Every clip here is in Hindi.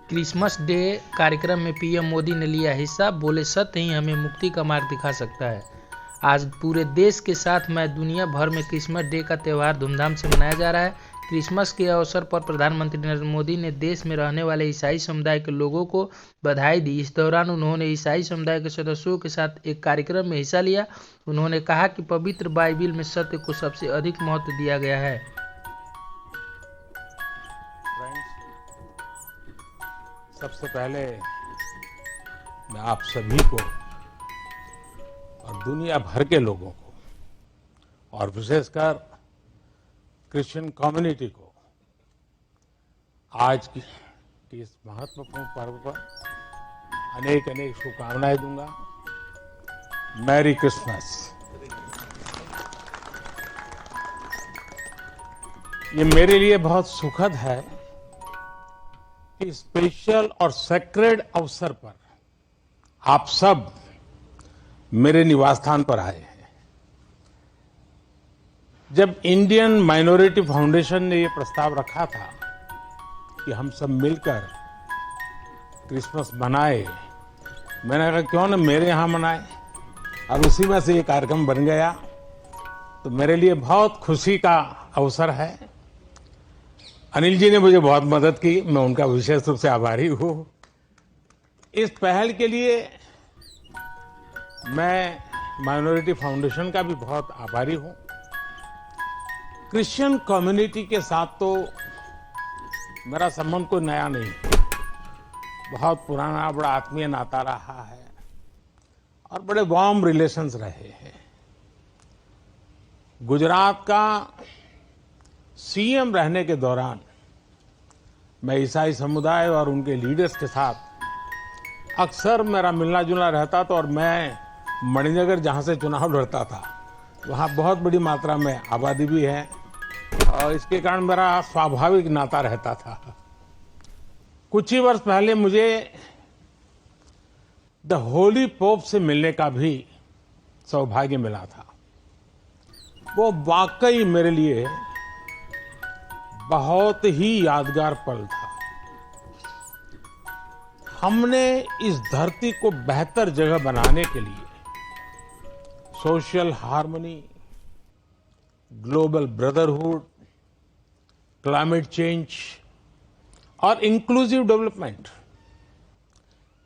क्रिसमस डे कार्यक्रम में पीएम मोदी ने लिया हिस्सा, बोले सत्य ही हमें मुक्ति का मार्ग दिखा सकता है। आज पूरे देश के साथ मैं दुनिया भर में क्रिसमस डे का त्यौहार धूमधाम से मनाया जा रहा है। क्रिसमस के अवसर पर प्रधानमंत्री नरेंद्र मोदी ने देश में रहने वाले ईसाई समुदाय के लोगों को बधाई दी। इस दौरान उन्होंने ईसाई समुदाय के सदस्यों के साथ एक कार्यक्रम में हिस्सा लिया। उन्होंने कहा कि पवित्र बाइबिल में सत्य को सबसे अधिक महत्व दिया गया है। सबसे पहले मैं आप सभी को और दुनिया भर के लोगों को और विशेषकर क्रिश्चियन कम्युनिटी को आज की इस महत्वपूर्ण पर्व पर अनेक अनेक शुभकामनाएं दूंगा। Merry Christmas. ये मेरे लिए बहुत सुखद है कि स्पेशल और सेक्रेड अवसर पर आप सब मेरे निवास स्थान पर आए हैं। जब इंडियन माइनॉरिटी फाउंडेशन ने यह प्रस्ताव रखा था कि हम सब मिलकर क्रिसमस मनाए, मैंने कहा क्यों न मेरे यहां मनाए, और उसी में से ये कार्यक्रम बन गया। तो मेरे लिए बहुत खुशी का अवसर है। अनिल जी ने मुझे बहुत मदद की, मैं उनका विशेष रूप से आभारी हूं। इस पहल के लिए मैं माइनॉरिटी फाउंडेशन का भी बहुत आभारी हूं। क्रिश्चियन कम्युनिटी के साथ तो मेरा संबंध कोई नया नहीं, बहुत पुराना बड़ा आत्मीय नाता रहा है और बड़े वार्म रिलेशंस रहे हैं। गुजरात का सीएम रहने के दौरान मैं ईसाई समुदाय और उनके लीडर्स के साथ अक्सर मेरा मिलना जुलना रहता था, और मैं मणिनगर जहां से चुनाव लड़ता था वहां बहुत बड़ी मात्रा में आबादी भी है और इसके कारण मेरा स्वाभाविक नाता रहता था। कुछ ही वर्ष पहले मुझे द होली पोप से मिलने का भी सौभाग्य मिला था। वो वाकई मेरे लिए बहुत ही यादगार पल था। हमने इस धरती को बेहतर जगह बनाने के लिए social harmony, global brotherhood, climate change और इंक्लूसिव डेवलपमेंट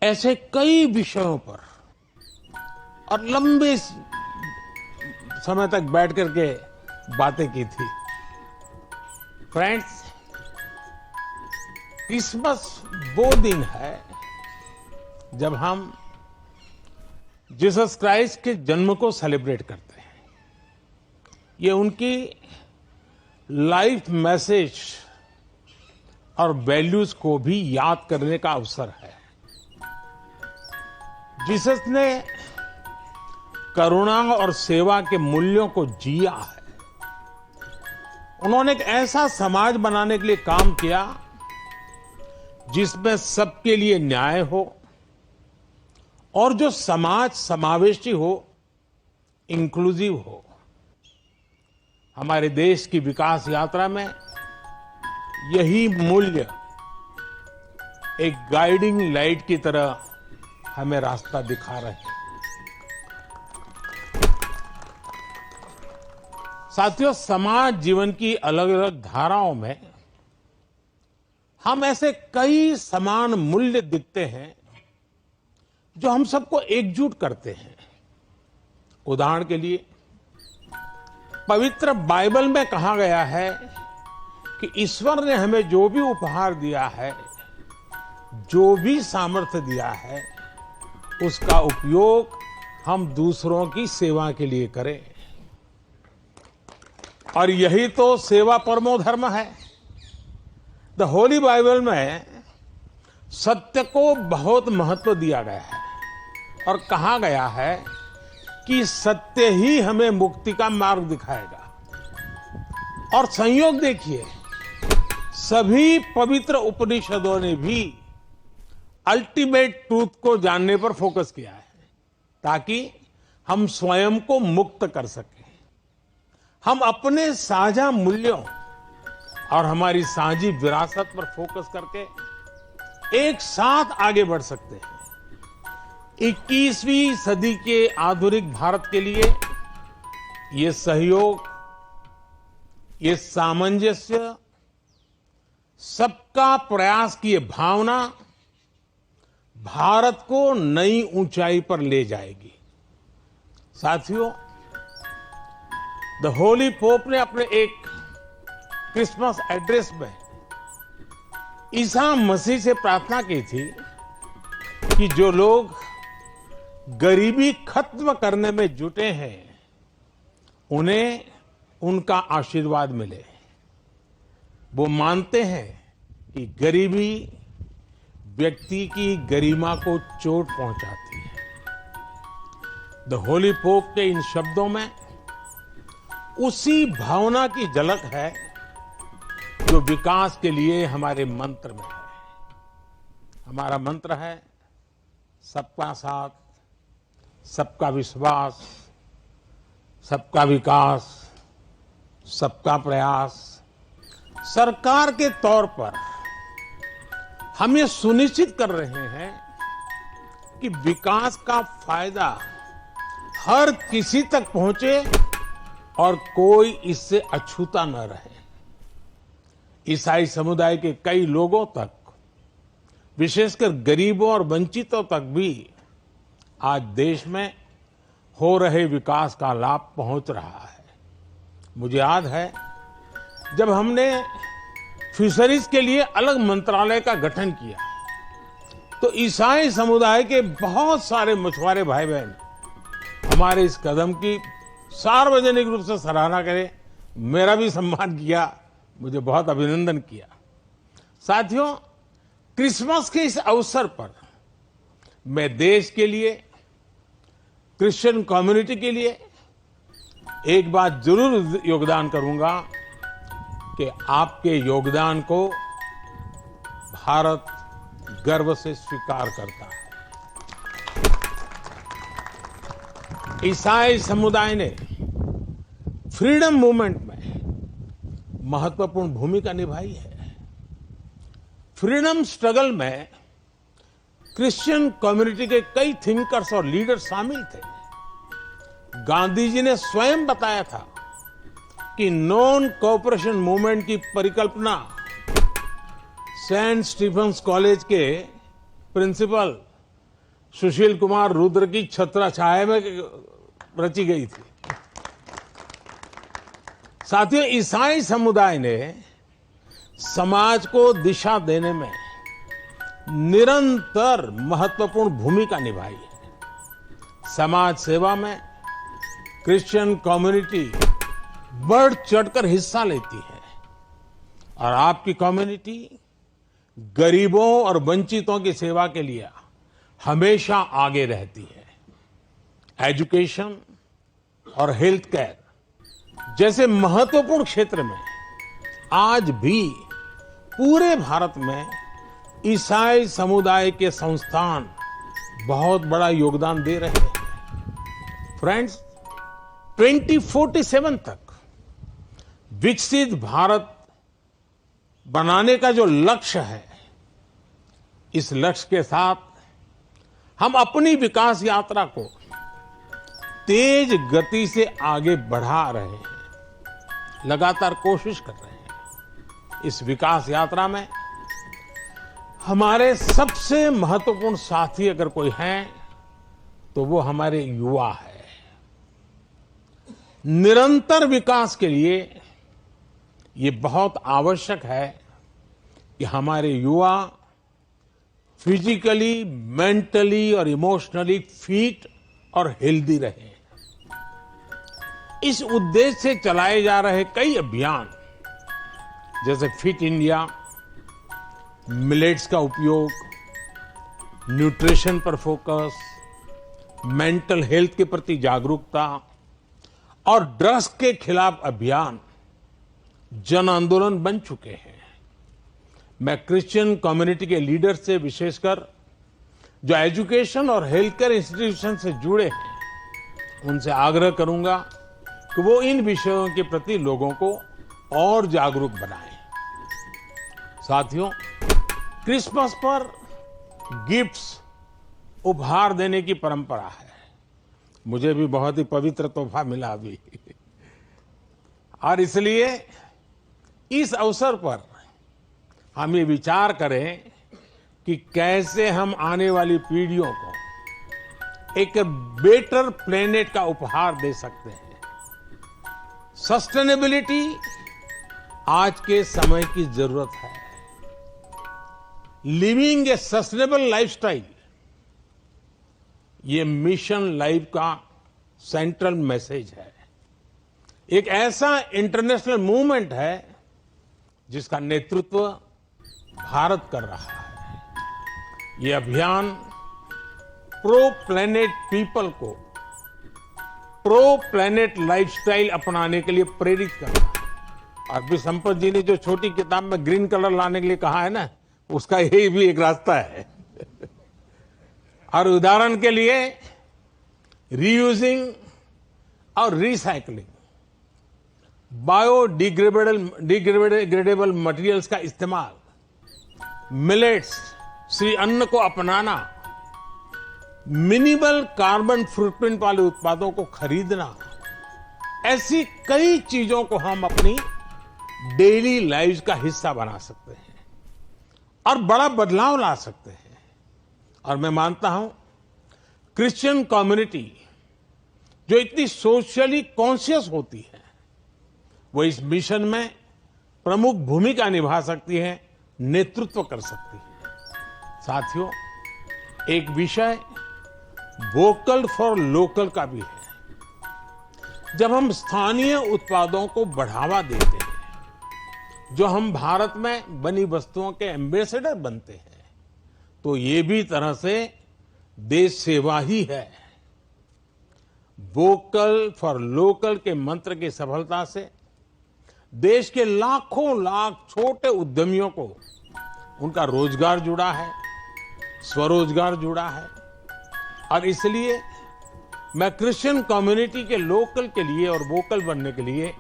ऐसे कई विषयों पर और लंबे समय तक बैठ करके बातें की थी। फ्रेंड्स, क्रिसमस वो दिन है जब हम जीसस क्राइस्ट के जन्म को सेलिब्रेट करते हैं। ये उनकी लाइफ मैसेज और वैल्यूज को भी याद करने का अवसर है। जीसस ने करुणा और सेवा के मूल्यों को जिया है। उन्होंने एक ऐसा समाज बनाने के लिए काम किया जिसमें सबके लिए न्याय हो और जो समाज समावेशी हो, इंक्लूसिव हो। हमारे देश की विकास यात्रा में यही मूल्य एक गाइडिंग लाइट की तरह हमें रास्ता दिखा रहे हैं। साथियों, समाज जीवन की अलग अलग धाराओं में हम ऐसे कई समान मूल्य दिखते हैं जो हम सबको एकजुट करते हैं। उदाहरण के लिए, पवित्र बाइबल में कहा गया है कि ईश्वर ने हमें जो भी उपहार दिया है, जो भी सामर्थ्य दिया है, उसका उपयोग हम दूसरों की सेवा के लिए करें। और यही तो सेवा परमो धर्म है। द होली बाइबल में सत्य को बहुत महत्व दिया गया है और कहा गया है कि सत्य ही हमें मुक्ति का मार्ग दिखाएगा। और संयोग देखिए, सभी पवित्र उपनिषदों ने भी अल्टीमेट ट्रूथ को जानने पर फोकस किया है ताकि हम स्वयं को मुक्त कर सकें। हम अपने साझा मूल्यों और हमारी साझी विरासत पर फोकस करके एक साथ आगे बढ़ सकते हैं। 21वीं सदी के आधुनिक भारत के लिए ये सहयोग, ये सामंजस्य, सबका प्रयास की ये भावना भारत को नई ऊंचाई पर ले जाएगी। साथियों, द होली पोप ने अपने एक क्रिसमस एड्रेस में ईसा मसीह से प्रार्थना की थी कि जो लोग गरीबी खत्म करने में जुटे हैं उन्हें उनका आशीर्वाद मिले। वो मानते हैं कि गरीबी व्यक्ति की गरिमा को चोट पहुंचाती है। द होली पोप के इन शब्दों में उसी भावना की झलक है जो विकास के लिए हमारे मंत्र में है। हमारा मंत्र है सबका साथ, सबका विश्वास, सबका विकास, सबका प्रयास। सरकार के तौर पर हम ये सुनिश्चित कर रहे हैं कि विकास का फायदा हर किसी तक पहुंचे और कोई इससे अछूता न रहे। ईसाई समुदाय के कई लोगों तक, विशेषकर गरीबों और वंचितों तक भी आज देश में हो रहे विकास का लाभ पहुंच रहा है। मुझे याद है जब हमने फिशरीज के लिए अलग मंत्रालय का गठन किया तो ईसाई समुदाय के बहुत सारे मछुआरे भाई बहन हमारे इस कदम की सार्वजनिक रूप से सराहना करें, मेरा भी सम्मान किया, मुझे बहुत अभिनंदन किया। साथियों, क्रिसमस के इस अवसर पर मैं देश के लिए, क्रिश्चियन कम्युनिटी के लिए एक बात जरूर योगदान करूंगा कि आपके योगदान को भारत गर्व से स्वीकार करता है। ईसाई समुदाय ने फ्रीडम मूवमेंट में महत्वपूर्ण भूमिका निभाई है। फ्रीडम स्ट्रगल में क्रिश्चियन कम्युनिटी के कई थिंकर्स और लीडर्स शामिल थे। गांधी जी ने स्वयं बताया था कि नॉन कोऑपरेशन मूवमेंट की परिकल्पना सेंट स्टीफेंस कॉलेज के प्रिंसिपल सुशील कुमार रुद्र की छत्रछाया में रची गई थी। साथियों, ईसाई समुदाय ने समाज को दिशा देने में निरंतर महत्वपूर्ण भूमिका निभाई है। समाज सेवा में क्रिश्चियन कम्युनिटी बढ़ चढ़कर हिस्सा लेती है और आपकी कम्युनिटी गरीबों और वंचितों की सेवा के लिए हमेशा आगे रहती है। एजुकेशन और हेल्थ केयर जैसे महत्वपूर्ण क्षेत्र में आज भी पूरे भारत में ईसाई समुदाय के संस्थान बहुत बड़ा योगदान दे रहे हैं। फ्रेंड्स, 2047 तक विकसित भारत बनाने का जो लक्ष्य है, इस लक्ष्य के साथ हम अपनी विकास यात्रा को तेज गति से आगे बढ़ा रहे हैं, लगातार कोशिश कर रहे हैं। इस विकास यात्रा में हमारे सबसे महत्वपूर्ण साथी अगर कोई हैं तो वो हमारे युवा है। निरंतर विकास के लिए ये बहुत आवश्यक है कि हमारे युवा फिजिकली, मेंटली और इमोशनली फिट और हेल्दी रहें। इस उद्देश्य से चलाए जा रहे कई अभियान जैसे फिट इंडिया, मिलेट्स का उपयोग, न्यूट्रिशन पर फोकस, मेंटल हेल्थ के प्रति जागरूकता और ड्रग्स के खिलाफ अभियान जन आंदोलन बन चुके हैं। मैं क्रिश्चियन कम्युनिटी के लीडर से, विशेषकर जो एजुकेशन और हेल्थ केयर इंस्टीट्यूशन से जुड़े हैं, उनसे आग्रह करूंगा कि वो इन विषयों के प्रति लोगों को और जागरूक बनाएं। साथियों, क्रिसमस पर गिफ्ट्स उपहार देने की परंपरा है। मुझे भी बहुत ही पवित्र तोहफा मिला अभी। और इसलिए इस अवसर पर हम ये विचार करें कि कैसे हम आने वाली पीढ़ियों को एक बेटर प्लेनेट का उपहार दे सकते हैं। सस्टेनेबिलिटी आज के समय की जरूरत है। लिविंग ए सस्टेनेबल लाइफस्टाइल, ये मिशन लाइफ का सेंट्रल मैसेज है। एक ऐसा इंटरनेशनल मूवमेंट है जिसका नेतृत्व भारत कर रहा है। ये अभियान प्रो प्लेनेट पीपल को प्रो प्लेनेट लाइफस्टाइल अपनाने के लिए प्रेरित कर रहा है। और भी संपत जी ने जो छोटी किताब में ग्रीन कलर लाने के लिए कहा है ना, उसका यही भी एक रास्ता है। और उदाहरण के लिए रीयूजिंग और रिसाइकलिंग, बायोडिग्रेडेबल मटेरियल्स का इस्तेमाल, मिलेट्स श्री अन्न को अपनाना, मिनिमल कार्बन फुटप्रिंट वाले उत्पादों को खरीदना, ऐसी कई चीजों को हम अपनी डेली लाइफ का हिस्सा बना सकते हैं और बड़ा बदलाव ला सकते हैं। और मैं मानता हूं क्रिश्चियन कम्युनिटी जो इतनी सोशली कॉन्शियस होती है, वो इस मिशन में प्रमुख भूमिका निभा सकती है, नेतृत्व कर सकती है। साथियों, एक विषय वोकल फॉर लोकल का भी है। जब हम स्थानीय उत्पादों को बढ़ावा देते हैं, जो हम भारत में बनी वस्तुओं के एम्बेसडर बनते हैं, तो ये भी तरह से देश सेवा ही है। वोकल फॉर लोकल के मंत्र की सफलता से देश के लाखों लाख छोटे उद्यमियों को उनका रोजगार जुड़ा है, स्वरोजगार जुड़ा है। और इसलिए मैं क्रिश्चियन कम्युनिटी के लोकल के लिए और वोकल बनने के लिए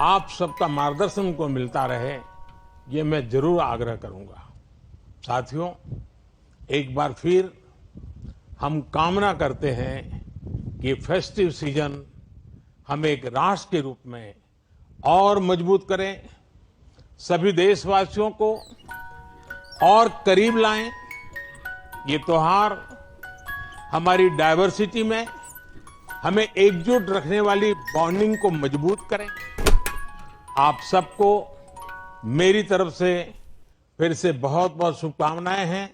आप सबका मार्गदर्शन को मिलता रहे, ये मैं जरूर आग्रह करूंगा। साथियों, एक बार फिर हम कामना करते हैं कि फेस्टिव सीजन हमें एक राष्ट्र के रूप में और मजबूत करें, सभी देशवासियों को और करीब लाएं। ये त्योहार हमारी डायवर्सिटी में हमें एकजुट रखने वाली बॉन्डिंग को मजबूत करें। आप सबको मेरी तरफ से फिर से बहुत बहुत शुभकामनाएं हैं।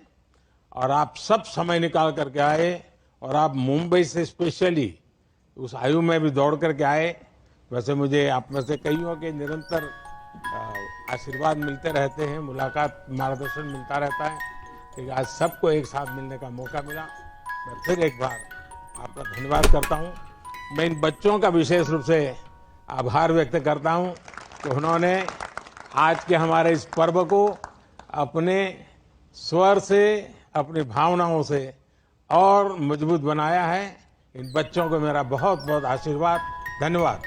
और आप सब समय निकाल करके आए, और आप मुंबई से स्पेशली उस आयु में भी दौड़ करके आए। वैसे मुझे आप में से कईयों के निरंतर आशीर्वाद मिलते रहते हैं, मुलाकात, मार्गदर्शन मिलता रहता है, लेकिन आज सबको एक साथ मिलने का मौका मिला। मैं फिर एक बार आपका धन्यवाद करता हूं। मैं इन बच्चों का विशेष रूप से आभार व्यक्त करता हूं कि उन्होंने आज के हमारे इस पर्व को अपने स्वर से, अपनी भावनाओं से और मजबूत बनाया है। इन बच्चों को मेरा बहुत बहुत आशीर्वाद, धन्यवाद।